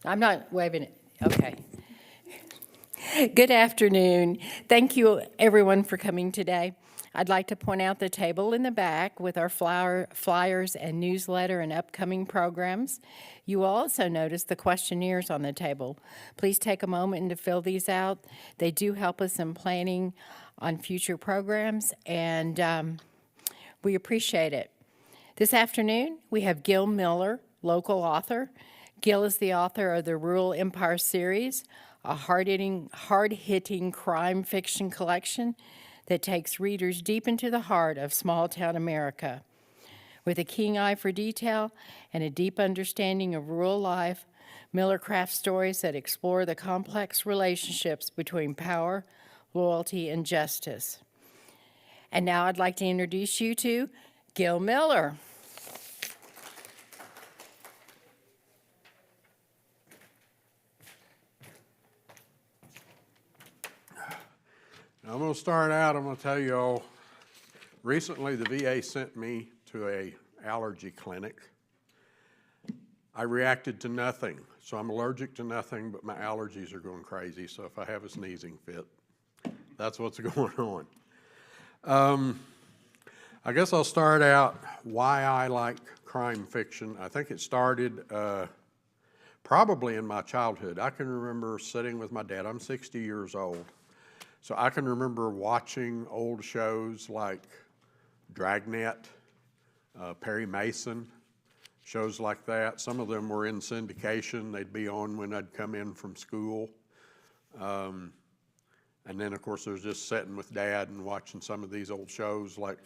I'm not waving it. Okay. Good afternoon. Thank you, everyone, for coming today. I'd like to point out the table in the back with our flyers and newsletter and upcoming programs. You will also notice the questionnaires on the table. Please take a moment to fill these out. They do help us in planning on future programs, and we appreciate it. This afternoon, we have Gil Miller, local author. Gil is the author of the Rural Empire series, a hard-hitting crime fiction collection that takes readers deep into the heart of small-town America. With a keen eye for detail and a deep understanding of rural life, Miller crafts stories that explore the complex relationships between power, loyalty, and justice. And now I'd like to introduce you to Gil Miller. I'm going to start out, I'm going to tell you all, recently the VA sent me to a allergy clinic. I reacted to nothing, so I'm allergic to nothing, but my allergies are going crazy, so if I have a sneezing fit, that's what's going on. I guess I'll start out why I like crime fiction. I think it started probably in my childhood. I can remember sitting with my dad. I'm 60 years old. So I can remember watching old shows like Dragnet, Perry Mason, shows like that. Some of them were in syndication. They'd be on when I'd come in from school. And then, of course, there was just sitting with Dad and watching some of these old shows like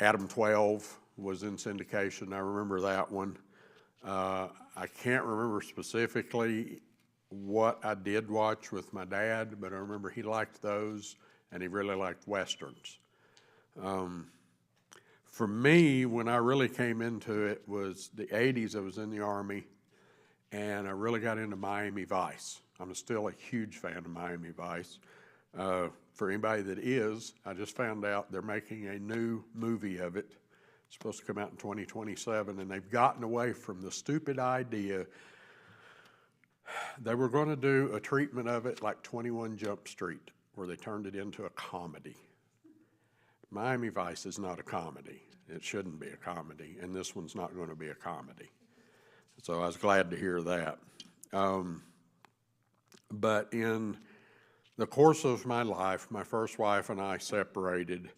Adam 12 was in syndication. I remember that one. I can't remember specifically what I did watch with my dad, but I remember he liked those and he really liked Westerns. For me, when I really came into it was the 80s. I was in the Army and I really got into Miami Vice. I'm still a huge fan of Miami Vice. For anybody that is, I just found out they're making a new movie of it. It's supposed to come out in 2027, and they've gotten away from the stupid idea. They were going to do a treatment of it like 21 Jump Street, where they turned it into a comedy. Miami Vice is not a comedy. It shouldn't be a comedy, and this one's not going to be a comedy. So I was glad to hear that. But in the course of my life, my first wife and I separated,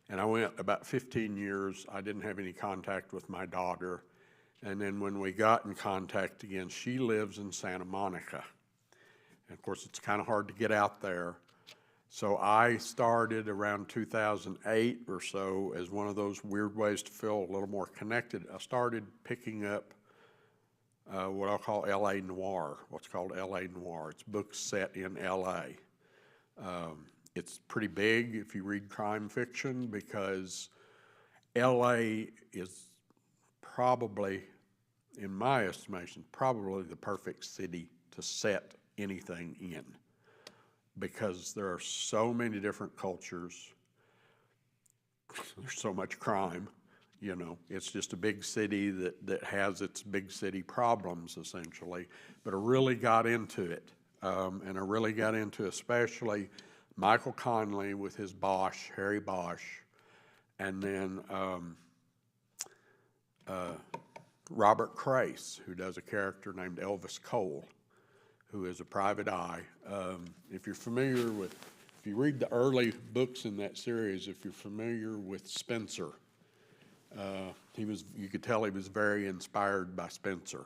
and I went about 15 years. I didn't have any contact with my daughter. And then when we got in contact again, she lives in Santa Monica. And of course, it's kind of hard to get out there. So I started around 2008 or so as one of those weird ways to feel a little more connected. I started picking up what I'll call LA Noir, what's called LA Noir. It's books set in LA. It's pretty big if you read crime fiction because LA is probably, in my estimation, probably the perfect city to set anything in because there are so many different cultures. There's so much crime, you know. It's just a big city that has its big city problems, essentially. But I really got into it, and I really got into especially Michael Conley with his Bosch, Harry Bosch, and then Robert Crace, who does a character named Elvis Cole, who is a private eye. If you're familiar with, if you read the early books in that series, if you're familiar with Spencer, you could tell he was very inspired by Spencer.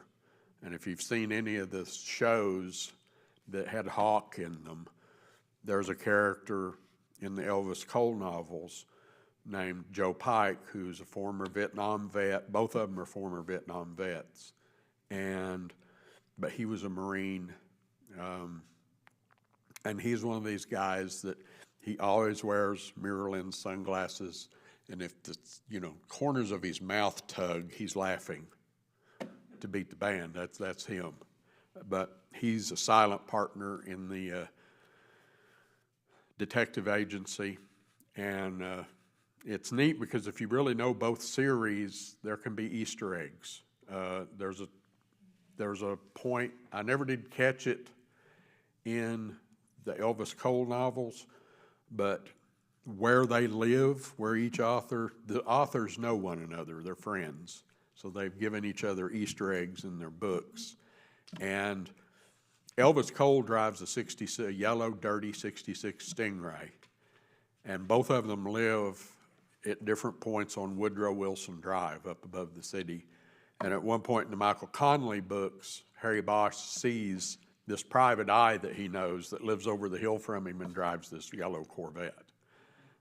And if you've seen any of the shows that had Hawk in them, there's a character in the Elvis Cole novels named Joe Pike, who's a former Vietnam vet. Both of them are former Vietnam vets. But he was a Marine, and he's one of these guys that he always wears mirror lens sunglasses, and if the corners of his mouth tug, he's laughing to beat the band. That's him. But he's a silent partner in the detective agency, and it's neat because if you really know both series, there can be Easter eggs. There's There's a point, I never did catch it in the Elvis Cole novels, but where they live, where each author, the authors know one another, they're friends. So they've given each other Easter eggs in their books. And Elvis Cole drives a yellow, dirty 66 Stingray. And both of them live at different points on Woodrow Wilson Drive up above the city. And at one point in the Michael Connelly books, Harry Bosch sees this private eye that he knows that lives over the hill from him and drives this yellow Corvette.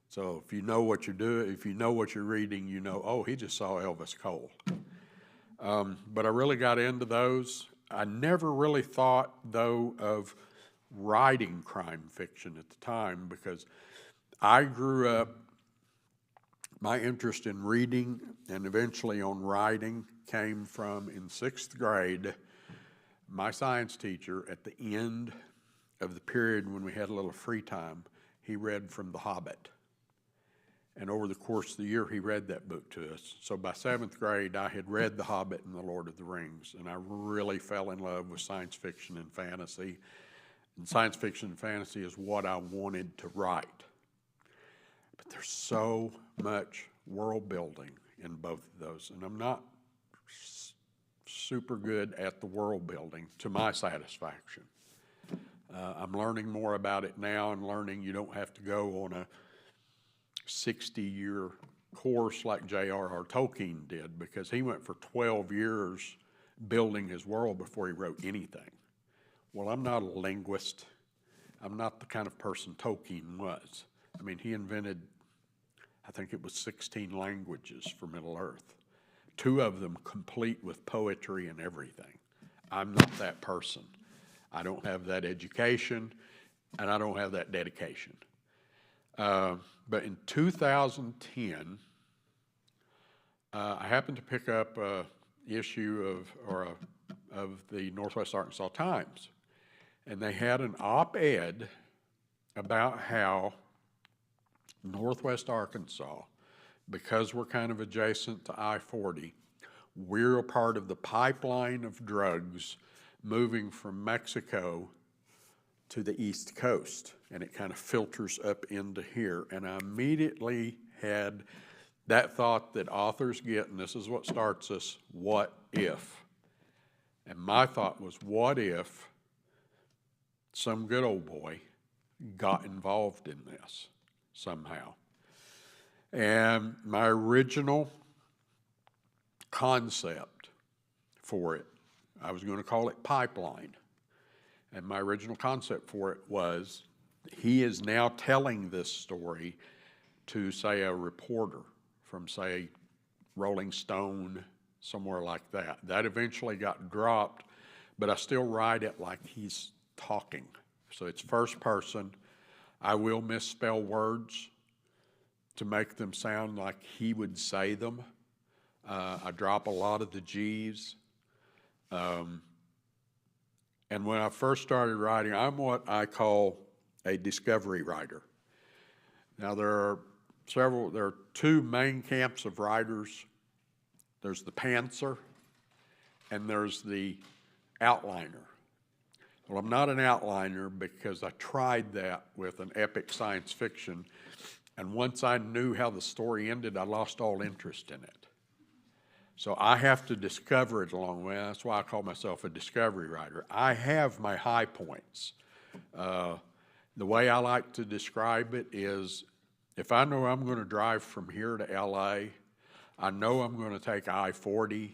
So if you know what you're doing, if you know what you're reading, you know, oh, he just saw Elvis Cole. But I really got into those. I never really thought, though, of writing crime fiction at the time because I grew up, my interest in reading and eventually on writing came from, in 6th grade, my science teacher, at the end of the period when we had a little free time, he read from The Hobbit. And over the course of the year, he read that book to us. So by 7th grade, I had read The Hobbit and The Lord of the Rings, and I really fell in love with science fiction and fantasy. And science fiction and fantasy is what I wanted to write. But there's so much world building in both of those, and I'm not super good at the world building to my satisfaction. I'm learning more about it now and learning you don't have to go on a 60-year course like J.R.R. Tolkien did because he went for 12 years building his world before he wrote anything. Well, I'm not a linguist. I'm not the kind of person Tolkien was. I mean, he invented, I think it was 16 languages for Middle-earth. 2 of them complete with poetry and everything. I'm not that person. I don't have that education, and I don't have that dedication. But in 2010, I happened to pick up an issue of the Northwest Arkansas Times, and they had an op-ed about how Northwest Arkansas, because we're kind of adjacent to I-40, we're a part of the pipeline of drugs moving from Mexico to the East Coast, and it kind of filters up into here. And I immediately had that thought that authors get, and this is what starts us, what if? And my thought was, what if some good old boy got involved in this somehow? And my original concept for it, I was going to call it Pipeline. And my original concept for it was he is now telling this story to, say, a reporter from, say, Rolling Stone, somewhere like that. That eventually got dropped, but I still write it like he's talking. So it's first person. I will misspell words to make them sound like he would say them. I drop a lot of the G's. And when I first started writing, I'm what I call a discovery writer. Now there are 2 main camps of writers. There's the pantser and there's the outliner. Well, I'm not an outliner because I tried that with an epic science fiction, and once I knew how the story ended, I lost all interest in it. So I have to discover it along the way. That's why I call myself a discovery writer. I have my high points. The way I like to describe it is if I know I'm going to drive from here to LA, I know I'm going to take I-40,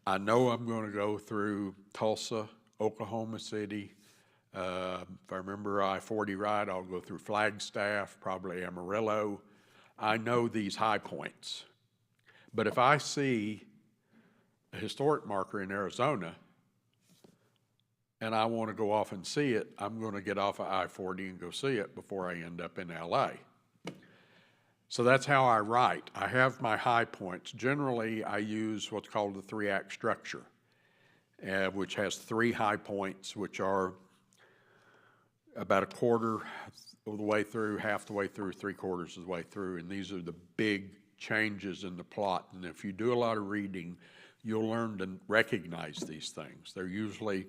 I know I'm going to go through Tulsa, Oklahoma City. If I remember I-40 right, I'll go through Flagstaff, probably Amarillo. I know these high points. But if I see a historic marker in Arizona and I want to go off and see it, I'm going to get off of I-40 and go see it before I end up in LA. So that's how I write. I have my high points. Generally, I use what's called the 3-act structure, which has 3 high points, which are about a quarter of the way through, half the way through, 3/4 of the way through, and these are the big changes in the plot. And if you do a lot of reading, you'll learn to recognize these things. They're usually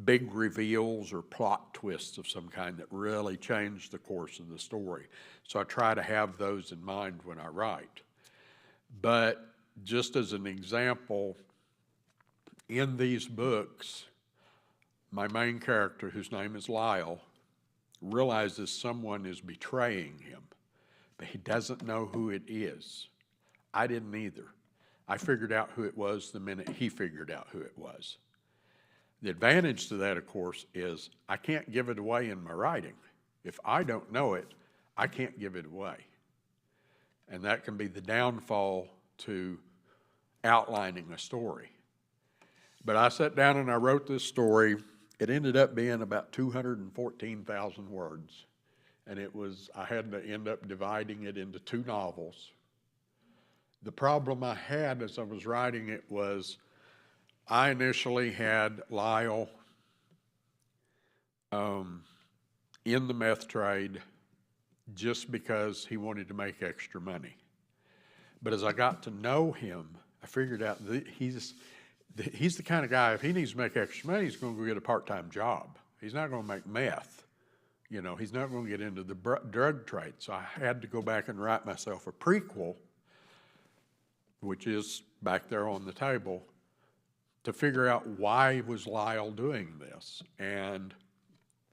big reveals or plot twists of some kind that really change the course of the story. So I try to have those in mind when I write. But just as an example, in these books, my main character, whose name is Lyle, realizes someone is betraying him, but he doesn't know who it is. I didn't either. I figured out who it was the minute he figured out who it was. The advantage to that, of course, is I can't give it away in my writing. If I don't know it, I can't give it away. And that can be the downfall to outlining a story. But I sat down and I wrote this story. It ended up being about 214,000 words. And I had to end up dividing it into 2 novels. The problem I had as I was writing it was I initially had Lyle in the meth trade just because he wanted to make extra money. But as I got to know him, I figured out that he's the kind of guy, if he needs to make extra money, he's going to go get a part-time job. He's not going to make meth. You know, he's not going to get into the drug trade. So I had to go back and write myself a prequel, which is back there on the table, to figure out why was Lyle doing this. And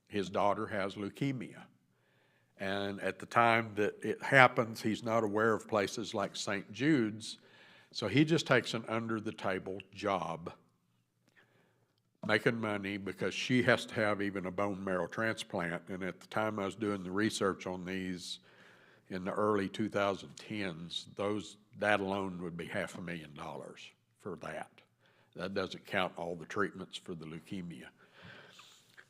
his daughter has leukemia. And at the time that it happens, he's not aware of places like St. Jude's, so he just takes an under-the-table job making money because she has to have even a bone marrow transplant. And at the time I was doing the research on these in the early 2010s, that alone would be $500,000 for that. That doesn't count all the treatments for the leukemia.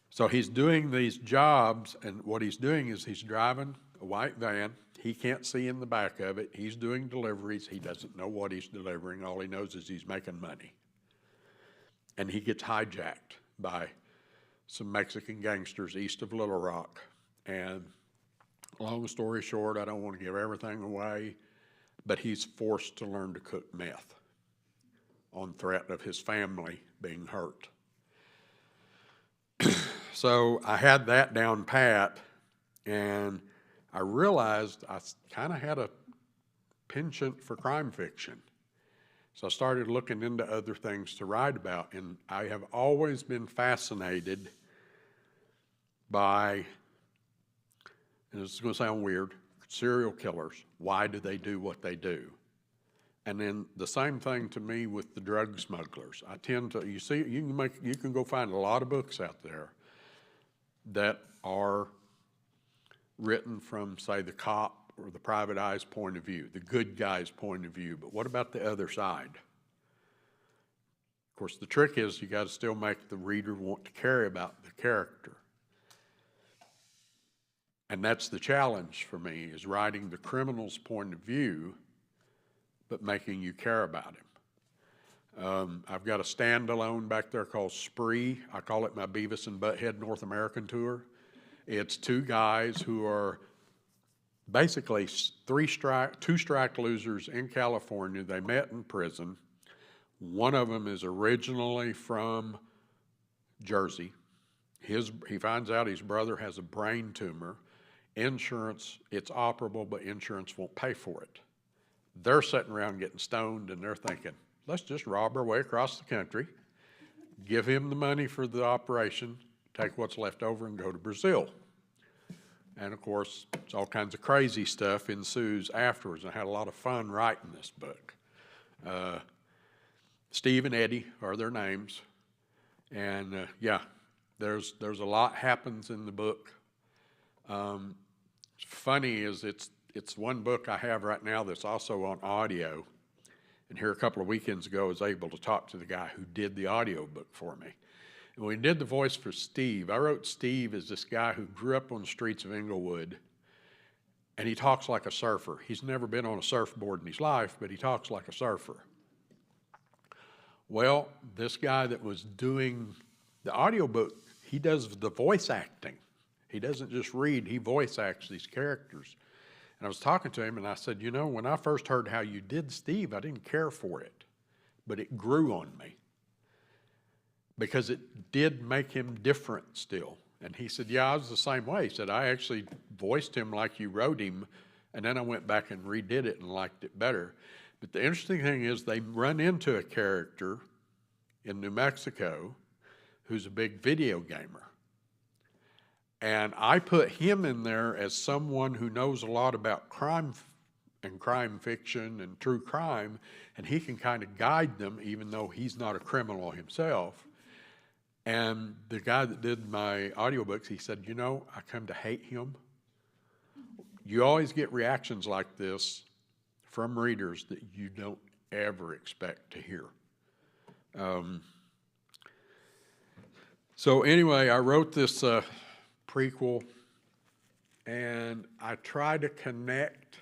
So he's doing these jobs, and what he's doing is he's driving a white van. He can't see in the back of it. He's doing deliveries. He doesn't know what he's delivering. All he knows is he's making money. And he gets hijacked by some Mexican gangsters east of Little Rock. And long story short, I don't want to give everything away, but he's forced to learn to cook meth on threat of his family being hurt. So I had that down pat, and I realized I kind of had a penchant for crime fiction. So I started looking into other things to write about, and I have always been fascinated by, and this is going to sound weird, serial killers. Why do they do what they do? And then the same thing to me with the drug smugglers. I tend to, you can go find a lot of books out there that are written from, say, the cop or the private eye's point of view, the good guy's point of view. But what about the other side? Of course, the trick is you got to still make the reader want to care about the character. And that's the challenge for me, is writing the criminal's point of view, but making you care about him. I've got a standalone back there called Spree. I call it my Beavis and Butthead North American tour. It's 2 guys who are basically 2 strike losers in California. They met in prison. One of them is originally from Jersey. He finds out his brother has a brain tumor. Insurance, it's operable, but insurance won't pay for it. They're sitting around getting stoned, and they're thinking, let's just rob our way across the country, give him the money for the operation, take what's left over, and go to Brazil. And of course, it's all kinds of crazy stuff ensues afterwards. I had a lot of fun writing this book. Steve and Eddie are their names. And yeah, there's a lot happens in the book. Funny is it's one book I have right now that's also on audio. And here a couple of weekends ago, I was able to talk to the guy who did the audio book for me. And when we did the voice for Steve, I wrote Steve as this guy who grew up on the streets of Inglewood, and he talks like a surfer. He's never been on a surfboard in his life, but he talks like a surfer. Well, this guy that was doing the audio book, he does the voice acting. He doesn't just read, he voice acts these characters. And I was talking to him, and I said, you know, when I first heard how you did Steve, I didn't care for it. but it grew on me because it did make him different still. And he said, yeah, I was the same way. He said, I actually voiced him like you wrote him, and then I went back and redid it and liked it better. But the interesting thing is they run into a character in New Mexico who's a big video gamer. And I put him in there as someone who knows a lot about crime and crime fiction and true crime, and he can kind of guide them even though he's not a criminal himself. And the guy that did my audiobooks, he said, you know, I come to hate him. You always get reactions like this from readers that you don't ever expect to hear. So anyway, I wrote this prequel, and I try to connect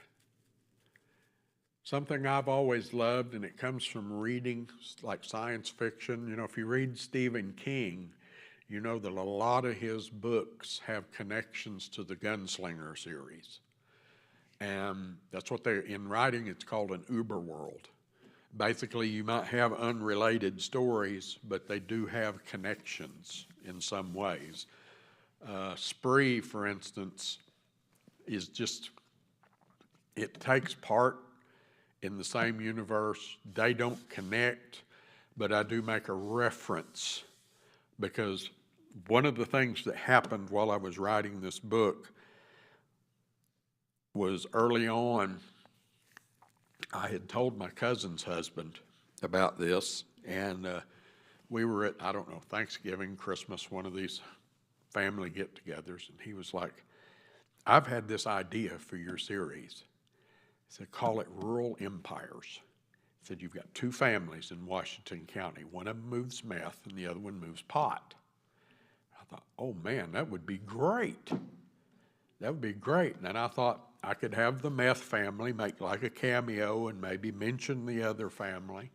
something I've always loved, and it comes from reading like science fiction. You know, if you read Stephen King, you know that a lot of his books have connections to the Gunslinger series. And that's what in writing, it's called an uber world. Basically, you might have unrelated stories, but they do have connections in some ways. Spree, for instance, is just, it takes part in the same universe. They don't connect, but I do make a reference because one of the things that happened while I was writing this book was early on, I had told my cousin's husband about this, and we were at, I don't know, Thanksgiving, Christmas, one of these family get-togethers, and he was like, I've had this idea for your series. He said, call it Rural Empires. He said, you've got two families in Washington County. One of them moves meth and the other one moves pot. I thought, oh man, that would be great. That would be great. And then I thought I could have the meth family make like a cameo and maybe mention the other family.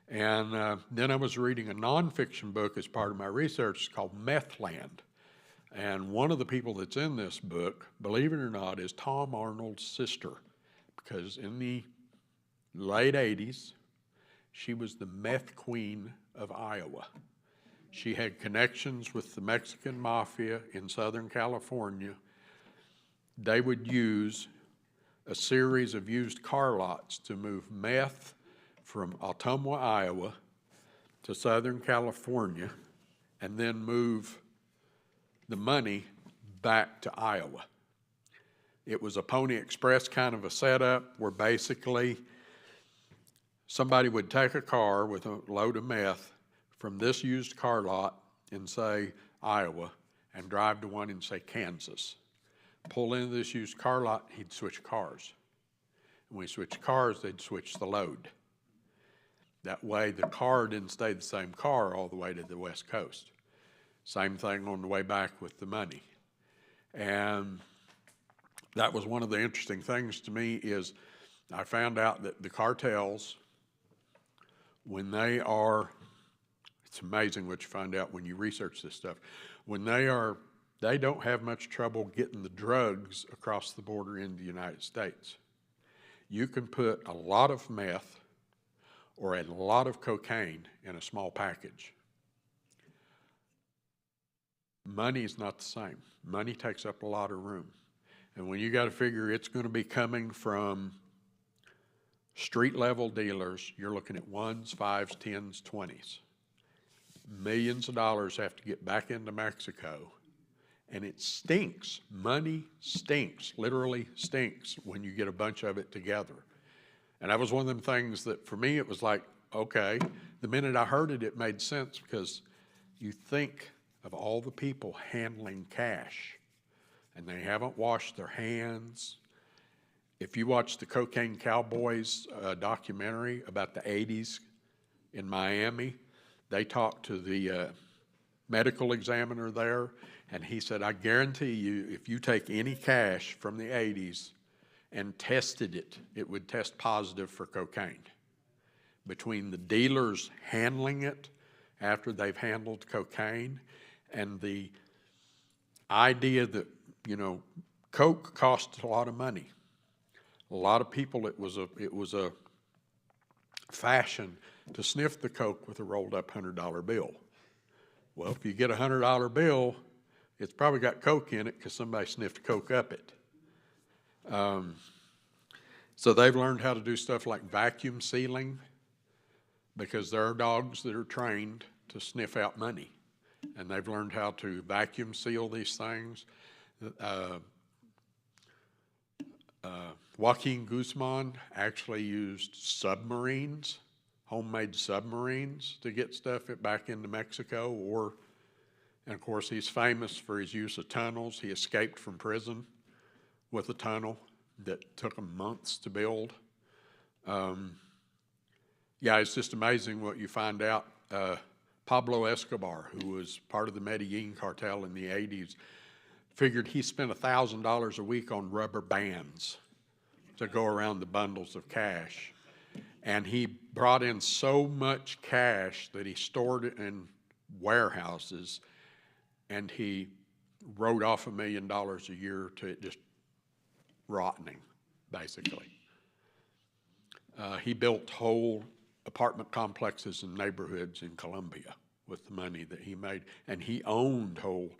And then I was reading a nonfiction book as part of my research called Methland. And one of the people that's in this book, believe it or not, is Tom Arnold's sister. Because in the late 80s, she was the meth queen of Iowa. She had connections with the Mexican mafia in Southern California. They would use a series of used car lots to move meth from Ottumwa, Iowa to Southern California, and then move the money back to Iowa. It was a Pony Express kind of a setup where basically somebody would take a car with a load of meth from this used car lot in, say, Iowa, and drive to one in, say, Kansas. Pull into this used car lot, he'd switch cars. And when he switched cars, they'd switch the load. That way the car didn't stay the same car all the way to the West Coast. Same thing on the way back with the money. And that was one of the interesting things to me is I found out that the cartels, when they are, it's amazing what you find out when you research this stuff, when they don't have much trouble getting the drugs across the border into the United States. You can put a lot of meth or a lot of cocaine in a small package. Money is not the same. Money takes up a lot of room. And when you got to figure it's going to be coming from street level dealers, you're looking at 1s, 5s, 10s, 20s. Millions of dollars have to get back into Mexico. And it stinks. Money stinks, literally stinks when you get a bunch of it together. And that was one of them things that for me it was like, okay, the minute I heard it, it made sense because you think of all the people handling cash and they haven't washed their hands. If you watch the Cocaine Cowboys documentary about the 80s in Miami, they talked to the medical examiner there, and he said, I guarantee you, if you take any cash from the 80s and tested it, it would test positive for cocaine. Between the dealers handling it after they've handled cocaine and the idea that, you know, coke costs a lot of money. A lot of people, it was a fashion to sniff the coke with a rolled up $100 bill. Well, if you get a $100 bill, it's probably got coke in it because somebody sniffed coke up it. So they've learned how to do stuff like vacuum sealing because there are dogs that are trained to sniff out money. And they've learned how to vacuum seal these things. Joaquin Guzman actually used submarines, homemade submarines, to get stuff back into Mexico. And of course, he's famous for his use of tunnels. He escaped from prison with a tunnel that took him months to build. Yeah, it's just amazing what you find out. Pablo Escobar, who was part of the Medellin cartel in the 80s, figured he spent $1,000 a week on rubber bands to go around the bundles of cash. And he brought in so much cash that he stored it in warehouses, and he wrote off $1 million a year to it just rotting, basically. He built whole apartment complexes and neighborhoods in Colombia with the money that he made, and he owned whole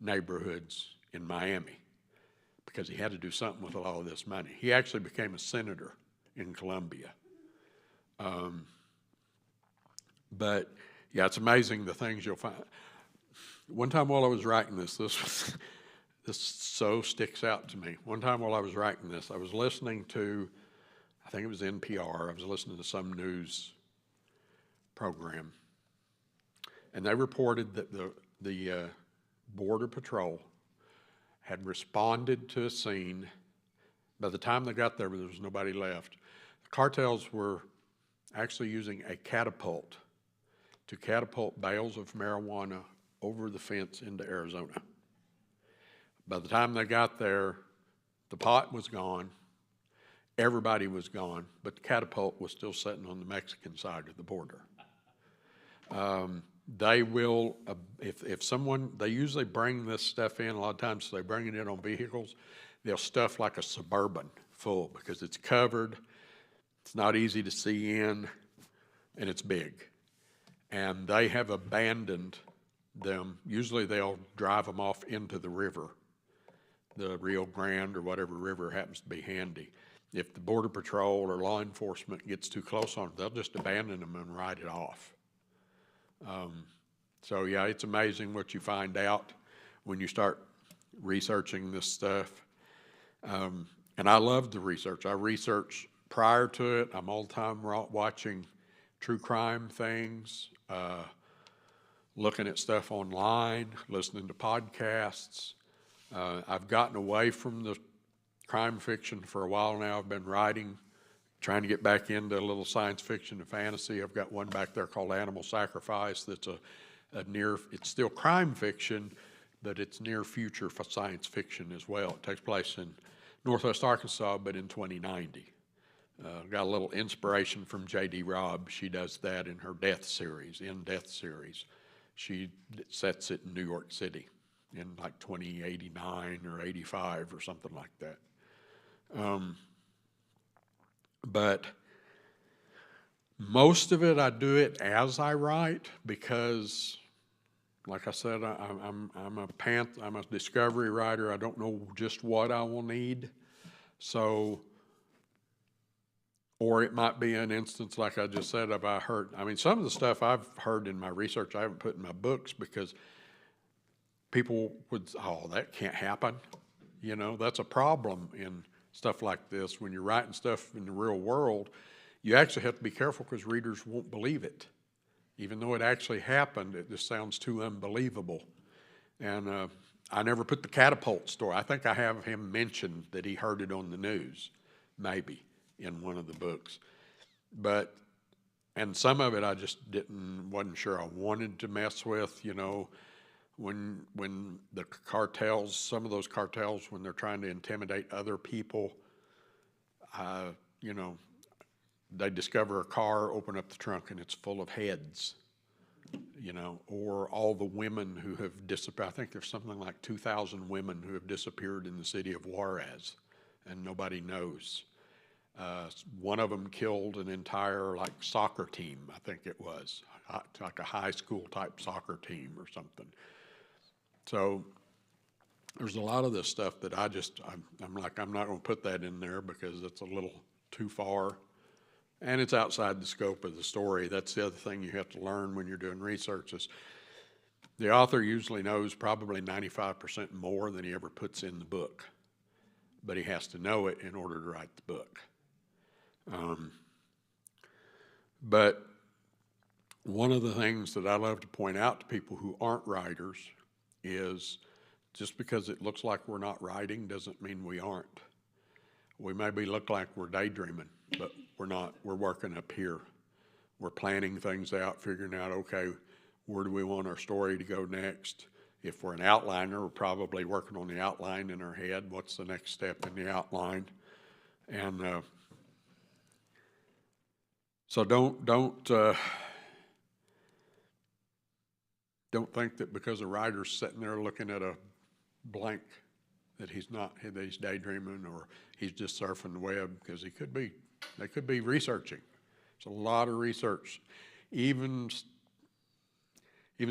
neighborhoods in Miami because he had to do something with all of this money. He actually became a senator in Colombia. But yeah, it's amazing the things you'll find. One time while I was writing this so sticks out to me. One time while I was writing this, I was listening to, I think it was NPR, I was listening to some news program, and they reported that the Border Patrol had responded to a scene. By the time they got there was nobody left. The cartels were actually using a catapult to catapult bales of marijuana over the fence into Arizona. By the time they got there, the pot was gone, everybody was gone, but the catapult was still sitting on the Mexican side of the border. They will, if someone, they usually bring this stuff in, a lot of times so they bring it in on vehicles, they'll stuff like a Suburban full because it's covered, it's not easy to see in, and it's big. And they have abandoned them. Usually they'll drive them off into the river, the Rio Grande or whatever river happens to be handy. If the Border Patrol or law enforcement gets too close on them, they'll just abandon them and ride it off. So yeah, it's amazing what you find out when you start researching this stuff. And I love the research. I research prior to it. I'm all the time watching true crime things, looking at stuff online, listening to podcasts. I've gotten away from the crime fiction for a while now. I've been writing, trying to get back into a little science fiction and fantasy. I've got one back there called Animal Sacrifice that's it's still crime fiction, but it's near future for science fiction as well. It takes place in Northwest Arkansas, but in 2090. Got a little inspiration from J.D. Robb. She does that in her Death series. She sets it in New York City in like 2089 or 85 or something like that. But most of it, I do it as I write because, like I said, I'm a discovery writer. I don't know just what I will need. So, or it might be an instance like I just said, some of the stuff I've heard in my research I haven't put in my books because people would, that can't happen. That's a problem in stuff like this. When you're writing stuff in the real world, you actually have to be careful because readers won't believe it. Even though it actually happened, it just sounds too unbelievable. And I never put the catapult story. I think I have him mention that he heard it on the news, maybe, in one of the books. And some of it I just wasn't sure I wanted to mess with, when the cartels, some of those cartels, when they're trying to intimidate other people, they discover a car, open up the trunk, and it's full of heads, or all the women who have disappeared. I think there's something like 2,000 women who have disappeared in the city of Juarez, and nobody knows. One of them killed an entire like soccer team, I think it was, like a high school type soccer team or something. So there's a lot of this stuff that I'm like, I'm not going to put that in there because it's a little too far. And it's outside the scope of the story. That's the other thing you have to learn when you're doing research is the author usually knows probably 95% more than he ever puts in the book. But he has to know it in order to write the book. But one of the things that I love to point out to people who aren't writers is just because it looks like we're not writing doesn't mean we aren't. We maybe look like we're daydreaming, but we're not. We're working up here. We're planning things out, figuring out, okay, where do we want our story to go next? If we're an outliner, we're probably working on the outline in our head. What's the next step in the outline? And so don't think that because a writer's sitting there looking at a blank that he's not, that he's daydreaming or he's just surfing the web, because they could be researching. It's a lot of research, even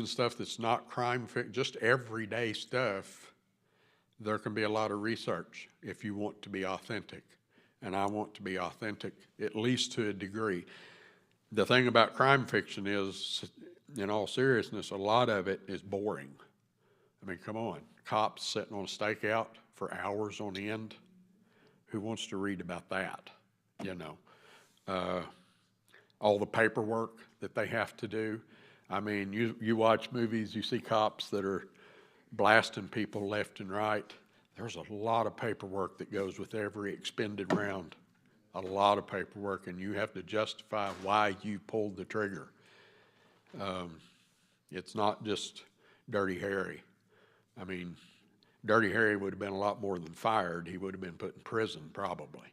stuff that's not crime fiction, just everyday stuff. There can be a lot of research if you want to be authentic, and I want to be authentic at least to a degree. The thing about crime fiction is, in all seriousness, a lot of it is boring. I mean, come on, cops sitting on a stakeout for hours on end. Who wants to read about that? You know, all the paperwork that they have to do. I mean, you watch movies, you see cops that are blasting people left and right. There's a lot of paperwork that goes with every expended round. A lot of paperwork, and you have to justify why you pulled the trigger. It's not just Dirty Harry. I mean, Dirty Harry would have been a lot more than fired. He would have been put in prison probably.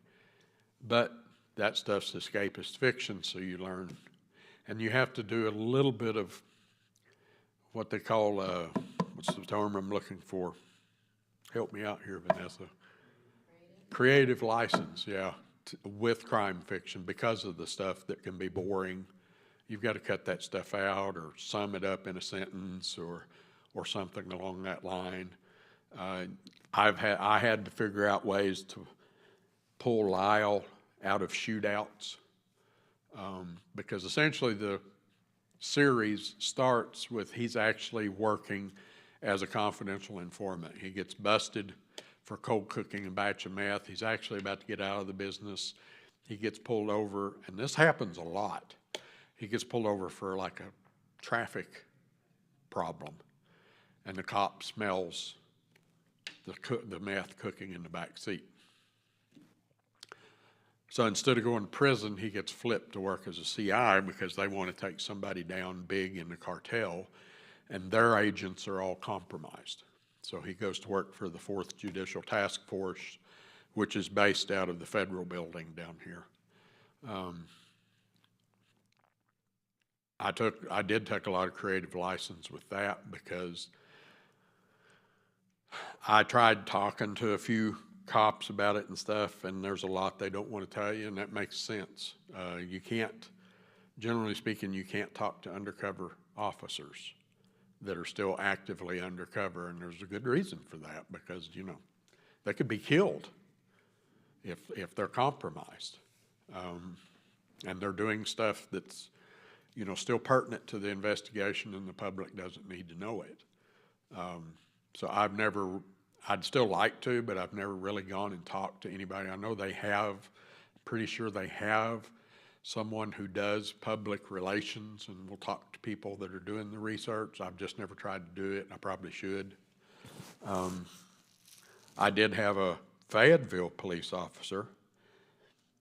But that stuff's escapist fiction, so you learn. And you have to do a little bit of what they call, what's the term I'm looking for? Help me out here, Vanessa. Creative license, yeah, with crime fiction, because of the stuff that can be boring. You've got to cut that stuff out or sum it up in a sentence or something along that line. I had to figure out ways to pull Lyle out of shootouts, because essentially the series starts with he's actually working as a confidential informant. He gets busted for cold cooking a batch of meth. He's actually about to get out of the business. He gets pulled over, and this happens a lot. He gets pulled over for like a traffic problem, and the cop smells the meth cooking in the back seat. So instead of going to prison, he gets flipped to work as a CI because they want to take somebody down big in the cartel, and their agents are all compromised. So he goes to work for the 4th Judicial Task Force, which is based out of the federal building down here. I did take a lot of creative license with that because I tried talking to a few cops about it and stuff, and there's a lot they don't want to tell you, and that makes sense. You can't, generally speaking, you can't talk to undercover officers that are still actively undercover, and there's a good reason for that, because, you know, they could be killed if they're compromised. And they're doing stuff that's, you know, still pertinent to the investigation, and the public doesn't need to know it. So I'd still like to, but I've never really gone and talked to anybody. I know they have, pretty sure they have someone who does public relations and will talk to people that are doing the research. I've just never tried to do it, and I probably should. I did have a Fayetteville police officer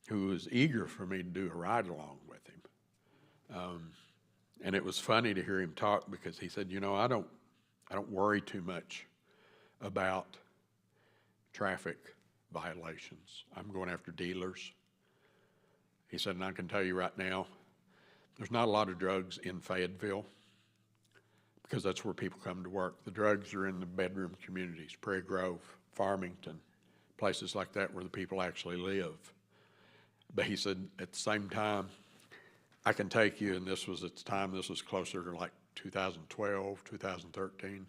who was eager for me to do a ride-along with him. And it was funny to hear him talk, because he said, you know, I don't worry too much about traffic violations. I'm going after dealers. He said, and I can tell you right now, there's not a lot of drugs in Fayetteville, because that's where people come to work. The drugs are in the bedroom communities, Prairie Grove, Farmington, places like that where the people actually live. But he said, at the same time, I can take you, and this was at the time, this was closer to like 2012, 2013.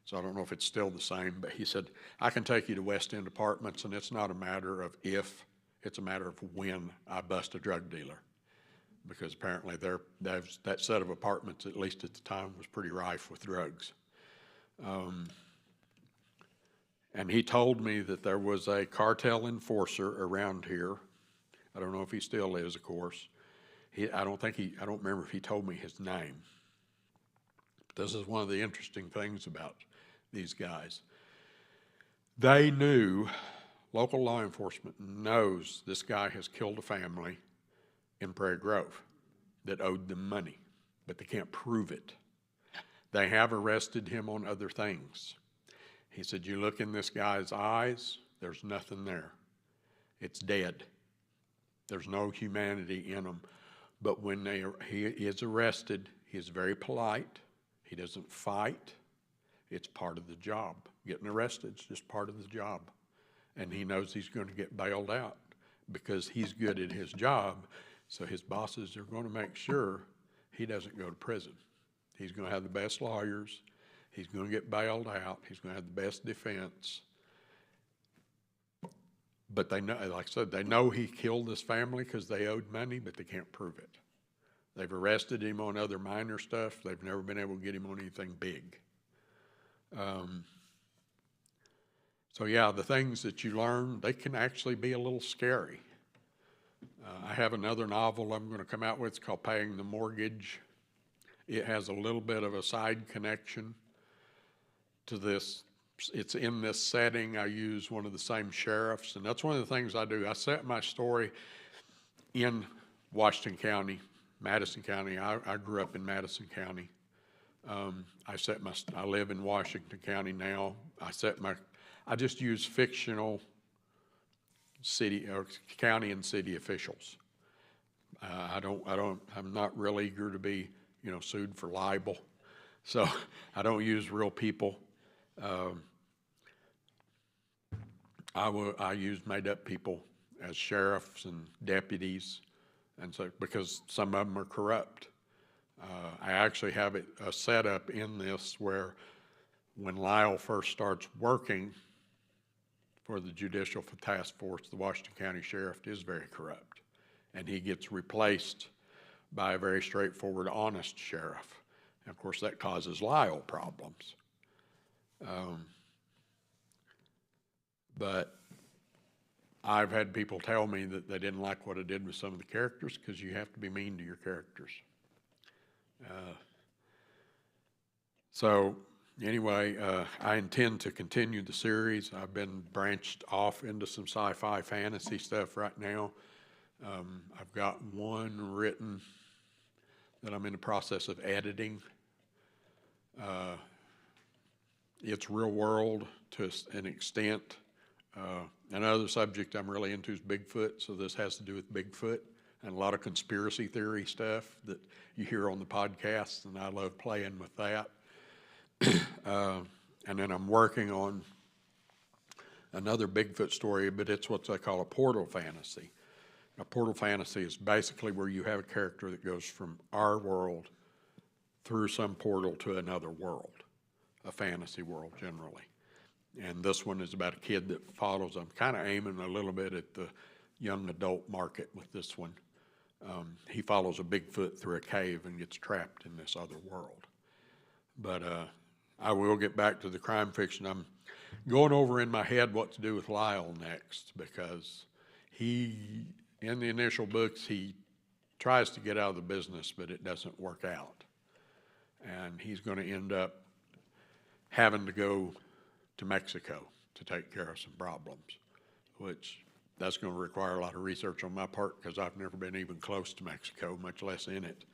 So I don't know if it's still the same, but he said, I can take you to West End Apartments, and it's not a matter of if, it's a matter of when I bust a drug dealer. Because apparently that set of apartments, at least at the time, was pretty rife with drugs. And he told me that there was a cartel enforcer around here. I don't know if he still is, of course. I don't remember if he told me his name. But this is one of the interesting things about these guys. They knew, local law enforcement knows this guy has killed a family in Prairie Grove that owed them money, but they can't prove it. They have arrested him on other things. He said, you look in this guy's eyes, there's nothing there. It's dead. There's no humanity in them. But when he is arrested, he is very polite. He doesn't fight. It's part of the job. Getting arrested is just part of the job. And he knows he's going to get bailed out because he's good at his job. So his bosses are going to make sure he doesn't go to prison. He's going to have the best lawyers. He's going to get bailed out. He's going to have the best defense. But they know, like I said, they know he killed this family because they owed money, but they can't prove it. They've arrested him on other minor stuff. They've never been able to get him on anything big. So yeah, the things that you learn, they can actually be a little scary. I have another novel I'm going to come out with. It's called Paying the Mortgage. It has a little bit of a side connection to this. It's in this setting. I use one of the same sheriffs, and that's one of the things I do. I set my story in Washington County, Madison County. I grew up in Madison County. I live in Washington County now. I just use fictional city or county and city officials. I'm not real eager to be, sued for libel. So I don't use real people. I use made up people as sheriffs and deputies, and so because some of them are corrupt. I actually have it set up in this where when Lyle first starts working for the Judicial Task Force, the Washington County Sheriff is very corrupt, and he gets replaced by a very straightforward, honest sheriff. And of course, that causes Lyle problems. But I've had people tell me that they didn't like what I did with some of the characters because you have to be mean to your characters. So anyway, I intend to continue the series. I've been branched off into some sci-fi fantasy stuff right now. I've got one written that I'm in the process of editing. It's real world to an extent. Another subject I'm really into is Bigfoot, so this has to do with Bigfoot and a lot of conspiracy theory stuff that you hear on the podcasts, and I love playing with that. And then I'm working on another Bigfoot story, but it's what I call a portal fantasy. A portal fantasy is basically where you have a character that goes from our world through some portal to another world, a fantasy world generally. And this one is about a kid that follows. I'm kind of aiming a little bit at the young adult market with this one. He follows a Bigfoot through a cave and gets trapped in this other world. But I will get back to the crime fiction. I'm going over in my head what to do with Lyle next, because in the initial books, he tries to get out of the business, but it doesn't work out. And he's going to end up having to go to Mexico to take care of some problems, which that's going to require a lot of research on my part because I've never been even close to Mexico, much less in it.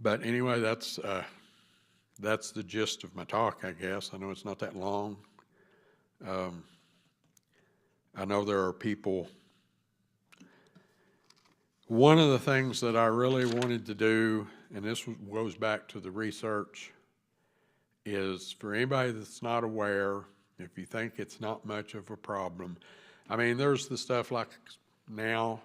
But anyway, that's the gist of my talk, I guess. I know it's not that long. I know there are people. One of the things that I really wanted to do, and this goes back to the research, is for anybody that's not aware, if you think it's not much of a problem, I mean, there's the stuff like now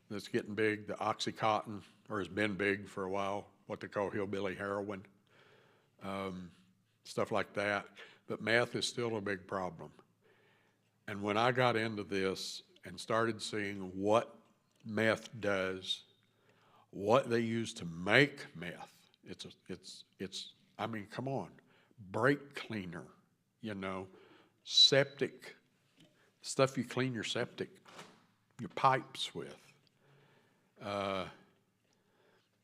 that's getting big, the Oxycontin, or has been big for a while, what they call hillbilly heroin, stuff like that. But meth is still a big problem. And when I got into this and started seeing what meth does, what they use to make meth, I mean, come on, brake cleaner, you know, septic, stuff you clean your pipes with.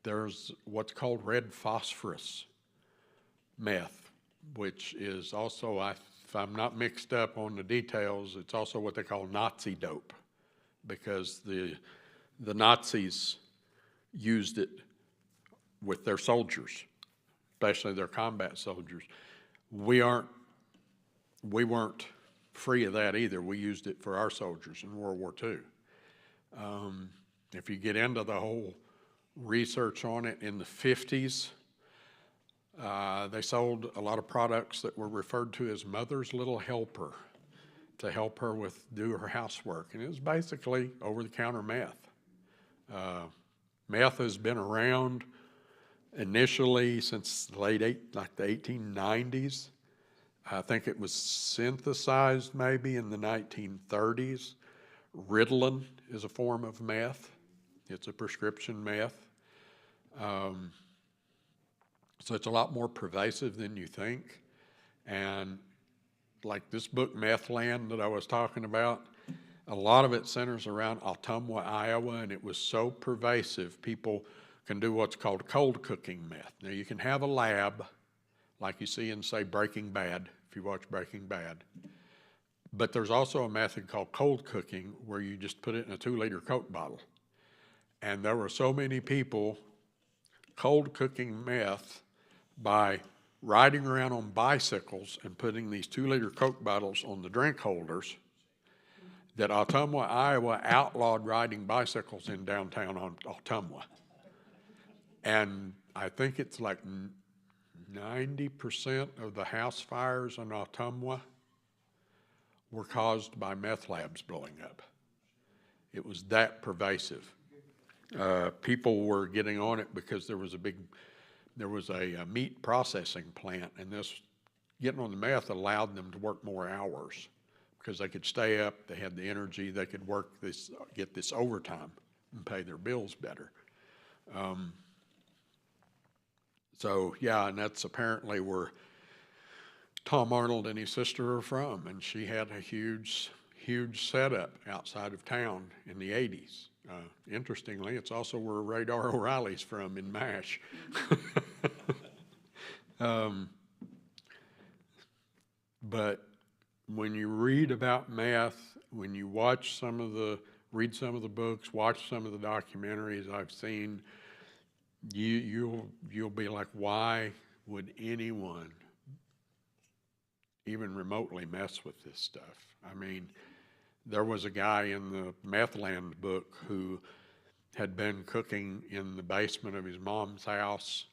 There's what's called red phosphorus meth, which is also, if I'm not mixed up on the details, it's also what they call Nazi dope, because the Nazis used it with their soldiers, especially their combat soldiers. We weren't free of that either. We used it for our soldiers in World War II. If you get into the whole research on it, in the 50s, they sold a lot of products that were referred to as mother's little helper to help her do her housework. And it was basically over-the-counter meth. Meth has been around initially since the like the 1890s. I think it was synthesized maybe in the 1930s. Ritalin is a form of meth. It's a prescription meth. So it's a lot more pervasive than you think. And like this book, Meth Land, that I was talking about, a lot of it centers around Ottumwa, Iowa, and it was so pervasive, people can do what's called cold cooking meth. Now, you can have a lab, like you see in, say, Breaking Bad, if you watch Breaking Bad. But there's also a method called cold cooking where you just put it in a 2-liter Coke bottle. And there were so many people cold cooking meth by riding around on bicycles and putting these 2-liter Coke bottles on the drink holders that Ottumwa, Iowa outlawed riding bicycles in downtown Ottumwa. And I think it's like 90% of the house fires in Ottumwa were caused by meth labs blowing up. It was that pervasive. People were getting on it because there was a meat processing plant, and getting on the meth allowed them to work more hours because they could stay up, they had the energy, they could get this overtime and pay their bills better. So yeah, and that's apparently where Tom Arnold and his sister are from, and she had a huge setup outside of town in the 80s. Interestingly, it's also where Radar O'Reilly's from in MASH. But when you read about meth, when you read some of the books, watch some of the documentaries I've seen, you'll be like, why would anyone even remotely mess with this stuff? I mean, there was a guy in the Meth Land book who had been cooking in the basement of his mom's house.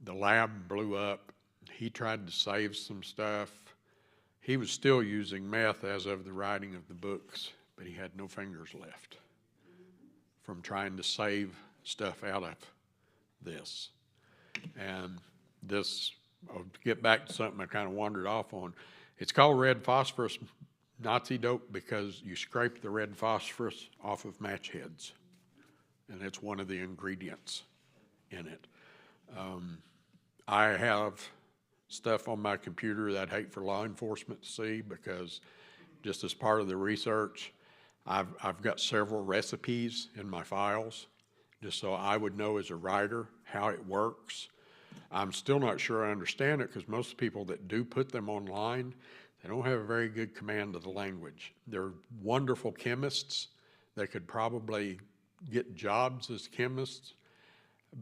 The lab blew up. He tried to save some stuff. He was still using meth as of the writing of the books, but he had no fingers left from trying to save stuff out of this. And this, to get back to something I kind of wandered off on, it's called red phosphorus Nazi dope because you scrape the red phosphorus off of match heads, and it's one of the ingredients in it. I have stuff on my computer that I'd hate for law enforcement to see because just as part of the research, I've got several recipes in my files just so I would know as a writer how it works. I'm still not sure I understand it because most people that do put them online, they don't have a very good command of the language. They're wonderful chemists. They could probably get jobs as chemists,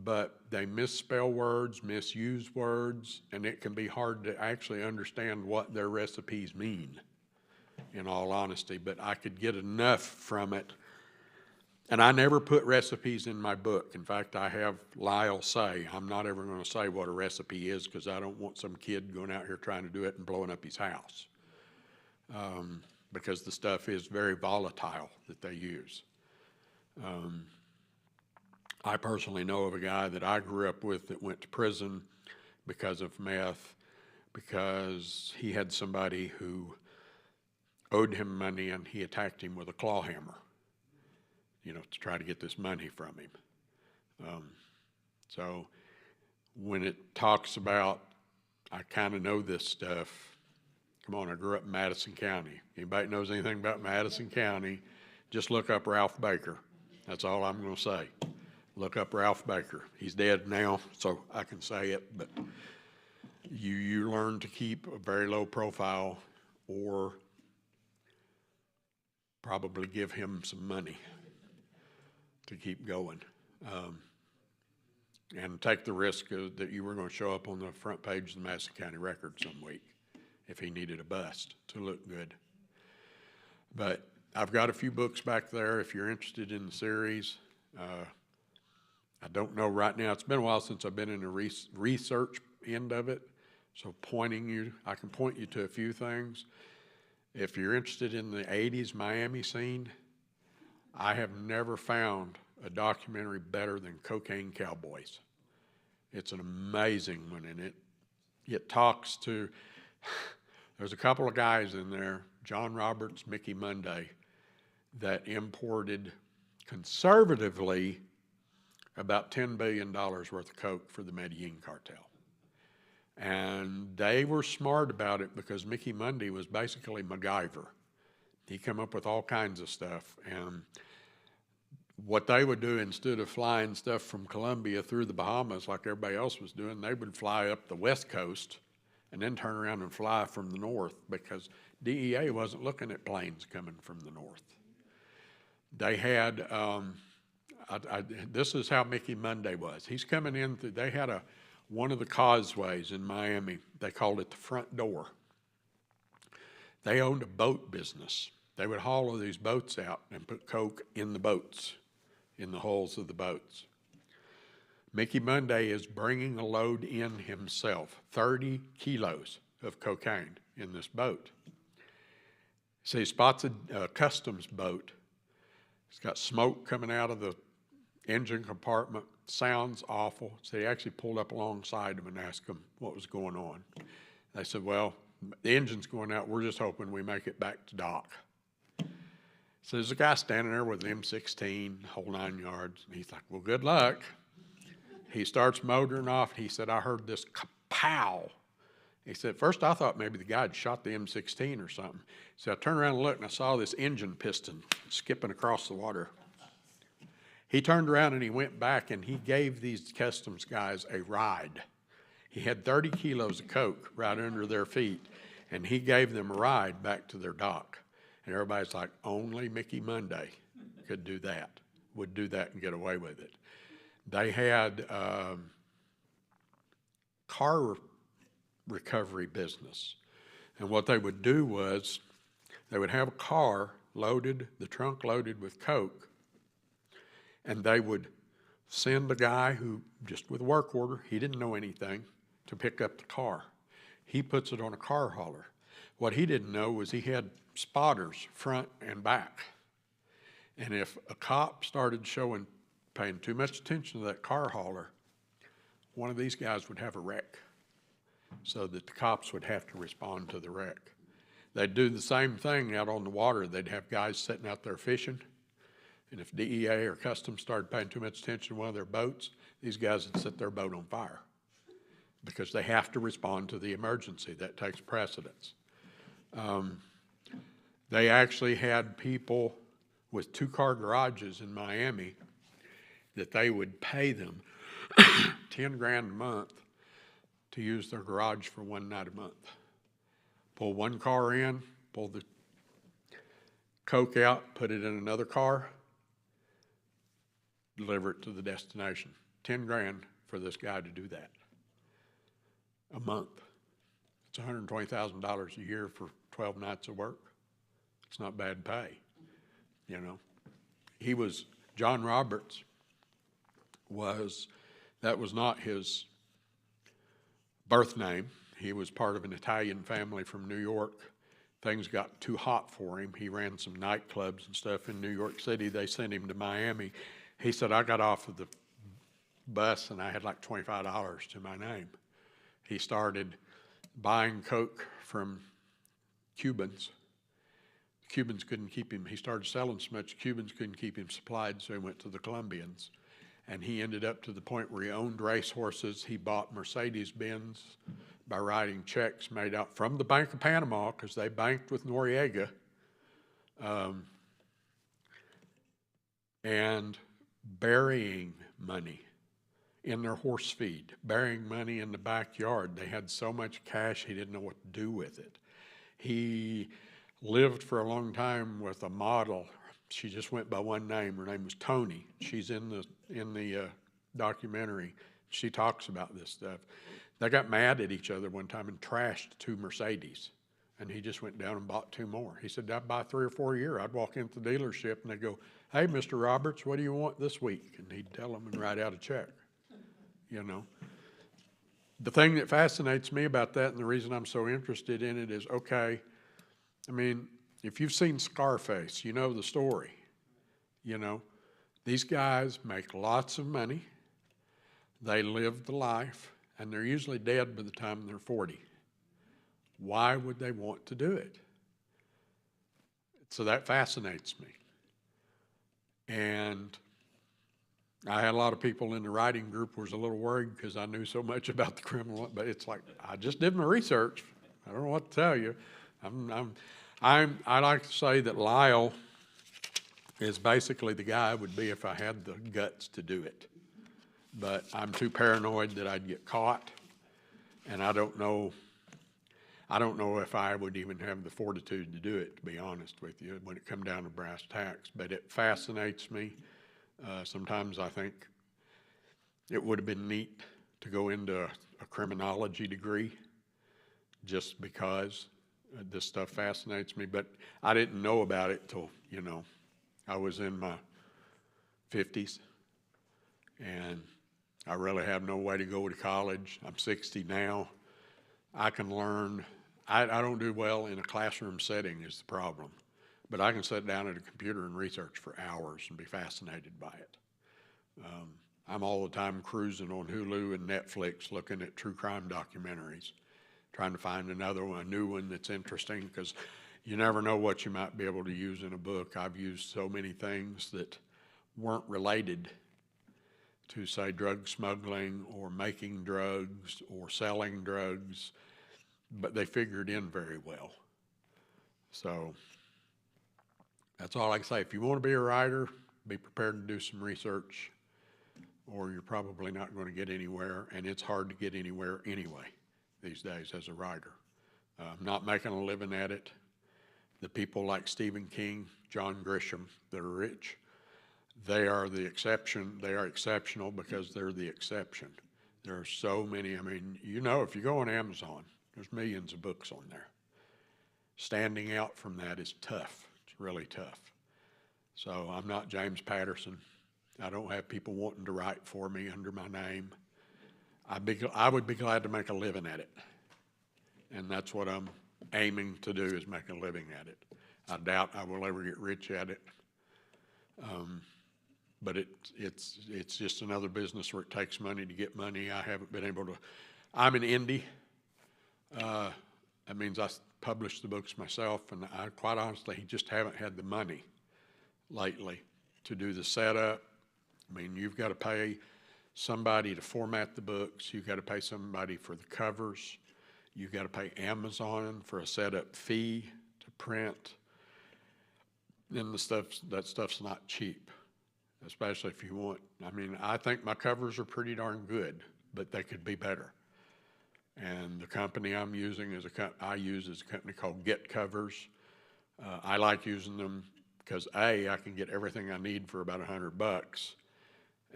but they misspell words, misuse words, and it can be hard to actually understand what their recipes mean, in all honesty. But I could get enough from it. And I never put recipes in my book. In fact, I have Lyle say, I'm not ever going to say what a recipe is because I don't want some kid going out here trying to do it and blowing up his house. because the stuff is very volatile that they use. I personally know of a guy that I grew up with that went to prison because of meth, because he had somebody who owed him money and he attacked him with a claw hammer, to try to get this money from him. So when it talks about, I kind of know this stuff. Come on, I grew up in Madison County. Anybody knows anything about Madison County, just look up Ralph Baker. That's all I'm going to say. Look up Ralph Baker. He's dead now, so I can say it, but you learn to keep a very low profile or probably give him some money to keep going. And take the risk that you were going to show up on the front page of the Madison County Record some week if he needed a bust to look good. But I've got a few books back there if you're interested in the series. I don't know right now. It's been a while since I've been in the research end of it, so I can point you to a few things. If you're interested in the 80s Miami scene, I have never found a documentary better than Cocaine Cowboys. It's an amazing one, and it talks to, there's a couple of guys in there, John Roberts, Mickey Monday, that imported conservatively about $10 billion worth of coke for the Medellin cartel. And they were smart about it because Mickey Monday was basically MacGyver. He came up with all kinds of stuff, and what they would do, instead of flying stuff from Colombia through the Bahamas like everybody else was doing, they would fly up the West Coast and then turn around and fly from the north, because DEA wasn't looking at planes coming from the north. They had, this is how Mickey Monday was. He's coming in through, they had one of the causeways in Miami, they called it the front door. They owned a boat business. They would haul all these boats out and put coke in the boats, in the hulls of the boats. Mickey Monday is bringing a load in himself, 30 kilos of cocaine in this boat. So he spots a customs boat. It's got smoke coming out of the engine compartment, sounds awful. So he actually pulled up alongside him and asked him what was going on. They said, well, the engine's going out. We're just hoping we make it back to dock. So there's a guy standing there with an M16, whole 9 yards. And he's like, well, good luck. He starts motoring off. He said, I heard this pow. He said, first I thought maybe the guy had shot the M16 or something. So I turned around and looked, and I saw this engine piston skipping across the water. He turned around and he went back and he gave these customs guys a ride. He had 30 kilos of coke right under their feet, and he gave them a ride back to their dock. And everybody's like, only Mickey Monday could do that, would do that and get away with it. They had car recovery business. And what they would do was they would have a car loaded, the trunk loaded with coke, and they would send a guy who, just with a work order, he didn't know anything, to pick up the car. He puts it on a car hauler. What he didn't know was he had spotters front and back. And if a cop started paying too much attention to that car hauler, one of these guys would have a wreck, so that the cops would have to respond to the wreck. They'd do the same thing out on the water. They'd have guys sitting out there fishing, and if DEA or Customs started paying too much attention to one of their boats, these guys would set their boat on fire, because they have to respond to the emergency. That takes precedence. They actually had people with 2-car garages in Miami that they would pay them 10 grand a month to use their garage for one night a month. Pull one car in, pull the coke out, put it in another car, deliver it to the destination. 10 grand for this guy to do that a month. It's $120,000 a year for 12 nights of work. It's not bad pay, you know. John Roberts that was not his birth name. He was part of an Italian family from New York things got too hot for him. He ran some nightclubs and stuff in New York City. They sent him to Miami. He said, I got off of the bus and I had like $25 to my name. He started buying coke from Cubans. Cubans couldn't keep him. He started selling so much, Cubans couldn't keep him supplied, so he went to the Colombians. And he ended up to the point where he owned racehorses. He bought Mercedes-Benz by writing checks made out from the Bank of Panama, because they banked with Noriega, and burying money in their horse feed, burying money in the backyard. They had so much cash he didn't know what to do with it. He lived for a long time with a model. She just went by one name. Her name was Tony. She's in the documentary. She talks about this stuff. They got mad at each other one time and trashed 2 Mercedes. And he just went down and bought 2 more. He said, I'd buy 3 or 4 a year. I'd walk into the dealership and they'd go, hey, Mr. Roberts, what do you want this week? And he'd tell them and write out a check, you know. The thing that fascinates me about that, and the reason I'm so interested in it, is, okay, I mean, if you've seen Scarface, you know the story. You know, these guys make lots of money. They live the life, and they're usually dead by the time they're 40. Why would they want to do it? So that fascinates me. And I had a lot of people in the writing group who was a little worried because I knew so much about the criminal, but it's like, I just did my research. I don't know what to tell you. I like to say that Lyle is basically the guy I would be if I had the guts to do it. But I'm too paranoid that I'd get caught, and I don't know if I would even have the fortitude to do it, to be honest with you, when it comes down to brass tacks. But it fascinates me. Sometimes I think it would have been neat to go into a criminology degree just because this stuff fascinates me. But I didn't know about it till, you know, I was in my 50s, and I really have no way to go to college. I'm 60 now. I can learn. I don't do well in a classroom setting is the problem, but I can sit down at a computer and research for hours and be fascinated by it. I'm all the time cruising on Hulu and Netflix looking at true crime documentaries, trying to find another one, a new one that's interesting, because you never know what you might be able to use in a book. I've used so many things that weren't related to, say, drug smuggling or making drugs or selling drugs, but they figured in very well. So that's all I can say. If you want to be a writer, be prepared to do some research, or you're probably not going to get anywhere, and it's hard to get anywhere anyway these days as a writer. I'm not making a living at it. The people like Stephen King, John Grisham, that are rich, they are the exception. They are exceptional because they're the exception. There are so many. I mean, you know, if you go on Amazon, there's millions of books on there. Standing out from that is tough. It's really tough. So I'm not James Patterson. I don't have people wanting to write for me under my name. I would be glad to make a living at it. And that's what I'm aiming to do, is make a living at it. I doubt I will ever get rich at it. But it's just another business where it takes money to get money. I haven't been able to. I'm an indie. That means I publish the books myself, and I quite honestly just haven't had the money lately to do the setup. I mean, you've got to pay somebody to format the books. You've got to pay somebody for the covers. You've got to pay Amazon for a setup fee to print. Then that stuff's not cheap, especially if you want. I mean, I think my covers are pretty darn good, but they could be better. And the company I'm using is a company called Get Covers. I like using them because I can get everything I need for about $100.